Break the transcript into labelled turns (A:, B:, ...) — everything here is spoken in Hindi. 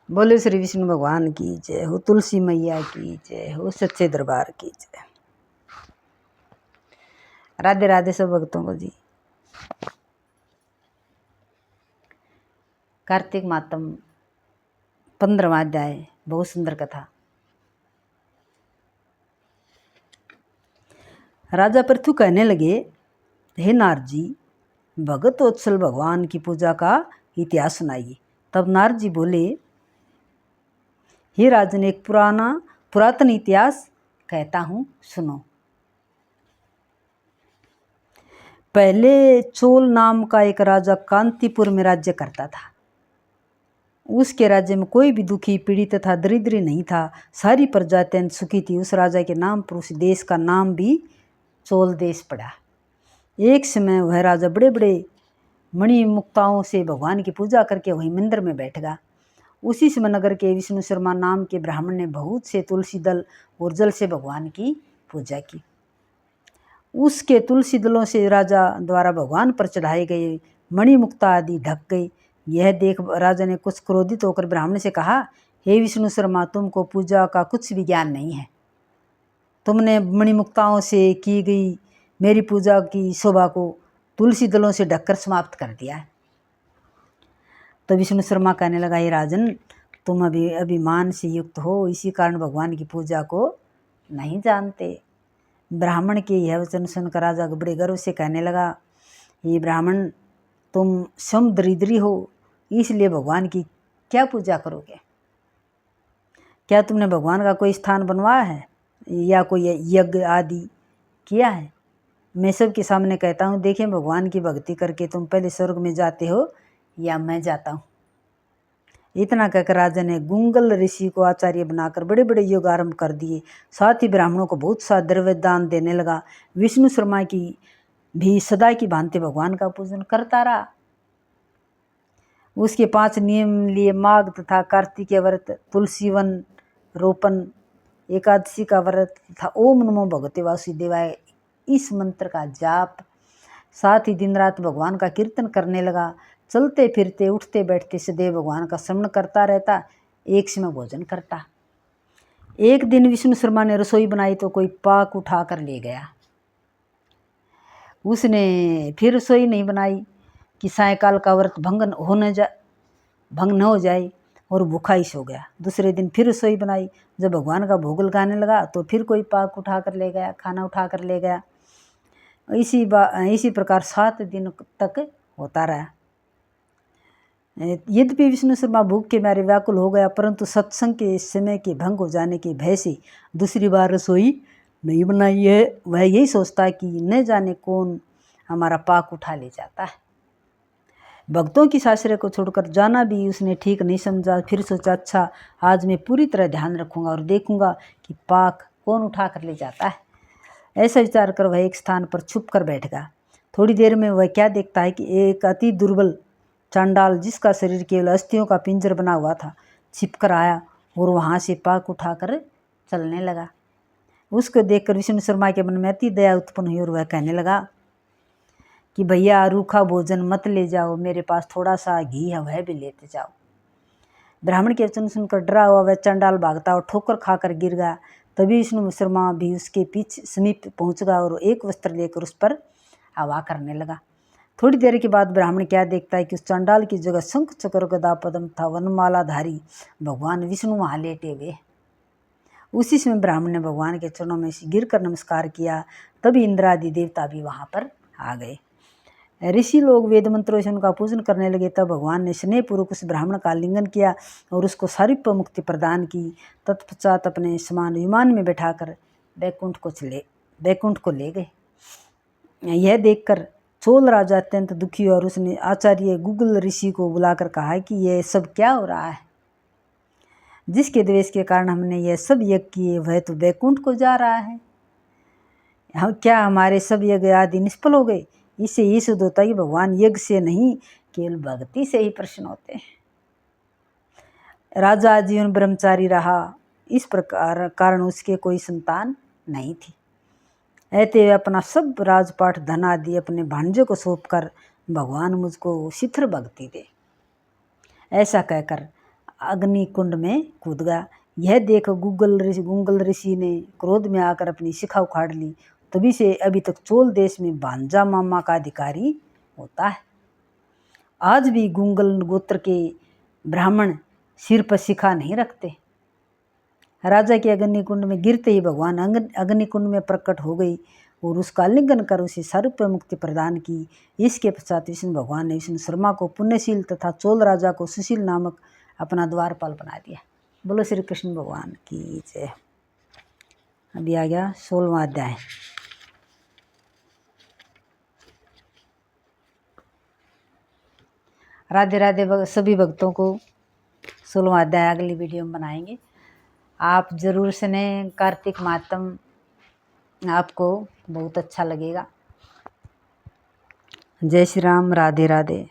A: बोले श्री विष्णु भगवान की जय हो, तुलसी मैया की जय हो, सच्चे दरबार की जय। राधे राधे सब भक्तों को जी। कार्तिक मातम 15वां अध्याय, बहुत सुंदर कथा। राजा पृथु कहने लगे, हे नारद जी, भगत वत्सल भगवान की पूजा का इतिहास सुनाइए। तब नारद जी बोले, हे राजन, एक पुरातन इतिहास कहता हूँ, सुनो। पहले चोल नाम का एक राजा कांतिपुर में राज्य करता था। उसके राज्य में कोई भी दुखी, पीड़ित तथा दरिद्र नहीं था। सारी प्रजा अत्यंत सुखी थी। उस राजा के नाम पर उस देश का नाम भी चोल देश पड़ा। एक समय वह राजा बड़े बड़े मणि मुक्ताओं से भगवान की पूजा करके वहीं मंदिर में बैठ गया। उसी समय नगर के विष्णु शर्मा नाम के ब्राह्मण ने बहुत से तुलसी दल और जल से भगवान की पूजा की। उसके तुलसी दलों से राजा द्वारा भगवान पर चढ़ाए गए मणिमुक्ता आदि ढक गई। यह देख राजा ने कुछ क्रोधित होकर ब्राह्मण से कहा, हे विष्णु शर्मा, तुमको पूजा का कुछ भी ज्ञान नहीं है। तुमने मणिमुक्ताओं से की गई मेरी पूजा की शोभा को तुलसी दलों से ढककर समाप्त कर दिया है। तो विष्णु शर्मा कहने लगा, हे राजन, तुम अभिमान से युक्त हो, इसी कारण भगवान की पूजा को नहीं जानते। ब्राह्मण के यह वचन सुनकर राजा बड़े गर्व से कहने लगा, ये ब्राह्मण, तुम स्वयं दरिद्री हो, इसलिए भगवान की क्या पूजा करोगे? क्या तुमने भगवान का कोई स्थान बनवाया है या कोई यज्ञ आदि किया है? मैं सबके सामने कहता हूँ, देखें, भगवान की भक्ति करके तुम पहले स्वर्ग में जाते हो या मैं जाता हूँ। इतना कहकर राजा ने गुंगल ऋषि को आचार्य बनाकर बड़े बड़े योग आरंभ कर दिए। साथ ही ब्राह्मणों को बहुत सा द्रव्य दान देने लगा। विष्णु शर्मा की भी सदा की भांति भगवान का पूजन करता रहा। उसके 5 नियम लिए माघ तथा कार्तिकीय व्रत, तुलसी वन रोपण, एकादशी का व्रत तथा ओम नमो भगवते वासुदेवाय इस मंत्र का जाप। साथ ही दिन रात भगवान का कीर्तन करने लगा। चलते फिरते उठते बैठते सदैव भगवान का स्मरण करता रहता। एक समय भोजन करता। एक दिन विष्णु शर्मा ने रसोई बनाई तो कोई पाक उठा कर ले गया। उसने फिर रसोई नहीं बनाई कि सायंकाल का व्रत भंग न हो जाए और भूखा ही सो गया। दूसरे दिन फिर रसोई बनाई। जब भगवान का भोग लगाने लगा तो फिर कोई पाक उठा कर ले गया, खाना उठा कर ले गया। इसी प्रकार 7 दिन तक होता रहा। यद्यपि विष्णु शर्मा भूख के मारे व्याकुल हो गया, परंतु सत्संग के समय के भंग हो जाने के भय से दूसरी बार रसोई नहीं बनाई है। वह यही सोचता है कि न जाने कौन हमारा पाक उठा ले जाता है। भक्तों की सासरे को छोड़कर जाना भी उसने ठीक नहीं समझा। फिर सोचा, अच्छा, आज मैं पूरी तरह ध्यान रखूंगा और देखूंगा कि पाक कौन उठा कर ले जाता है। ऐसा विचार कर वह एक स्थान पर छुप कर बैठ गया। थोड़ी देर में वह क्या देखता है कि एक अति दुर्बल चांडाल, जिसका शरीर केवल अस्थियों का पिंजर बना हुआ था, छिपकर आया और वहाँ से पाक उठाकर चलने लगा। उसको देखकर विष्णु शर्मा के मन में अति दया उत्पन्न हुई और वह कहने लगा कि भैया, रूखा भोजन मत ले जाओ, मेरे पास थोड़ा सा घी है, वह भी लेते जाओ। ब्राह्मण के वचन सुनकर डरा हुआ वह चांडाल भागता और ठोकर खाकर गिर गया। तभी विष्णु शर्मा भी उसके पीछे समीप पहुंच गया और एक वस्त्र लेकर उस पर हवा करने लगा। थोड़ी देर के बाद ब्राह्मण क्या देखता है कि उस चांडाल की जगह शंख चक्र गदा पद्म था वनमालाधारी भगवान विष्णु वहाँ लेटे हुए। उसी समय ब्राह्मण ने भगवान के चरणों में गिर कर नमस्कार किया। तभी इंद्र आदि देवता भी वहाँ पर आ गए। ऋषि लोग वेद मंत्रों से उनका पूजन करने लगे। तब भगवान ने स्नेहपूर्वक उस ब्राह्मण का आलिंगन किया और उसको सारूप्य मुक्ति प्रदान की। तत्पश्चात अपने समान विमान में बैठाकर बैकुंठ को ले गए। यह देखकर चोल राजा अत्यंत दुखी और उसने आचार्य गुगल ऋषि को बुलाकर कहा कि यह सब क्या हो रहा है? जिसके द्वेष के कारण हमने यह सब यज्ञ किए, वह तो बैकुंठ को जा रहा है। क्या हमारे सब यज्ञ आदि निष्फल हो गए? इससे ये सिद्ध होता है कि भगवान यज्ञ से नहीं, केवल भक्ति से ही प्रसन्न होते हैं। राजा आजीवन ब्रह्मचारी रहा। इस प्रकार कारण उसके कोई संतान नहीं थी। ऐते अपना सब राजपाट धन आदि अपने भांजे को सौंपकर भगवान मुझको शिथिर भक्ति दे, ऐसा कहकर अग्नि कुंड में कूद गया। यह देख गुंगल ऋषि ने क्रोध में आकर अपनी शिखा उखाड़ ली। तभी से अभी तक चोल देश में भांजा मामा का अधिकारी होता है। आज भी गुंगल गोत्र के ब्राह्मण सिर पर शिखा नहीं रखते। राजा के अग्निकुंड में गिरते ही भगवान अग्निकुंड में प्रकट हो गई और उसका आलिंगन कर उसे सर्व मुक्ति प्रदान की। इसके पश्चात विष्णु भगवान ने विष्णु शर्मा को पुण्यशील तथा चोल राजा को सुशील नामक अपना द्वारपाल बना दिया। बोलो श्री कृष्ण भगवान की जय। अभी आ गया 16वां अध्याय। राधे राधे सभी भक्तों को 16वां अध्याय अगली वीडियो में बनाएंगे। आप जरूर सुने। कार्तिक मातम आपको बहुत अच्छा लगेगा। जय श्री राम। राधे राधे।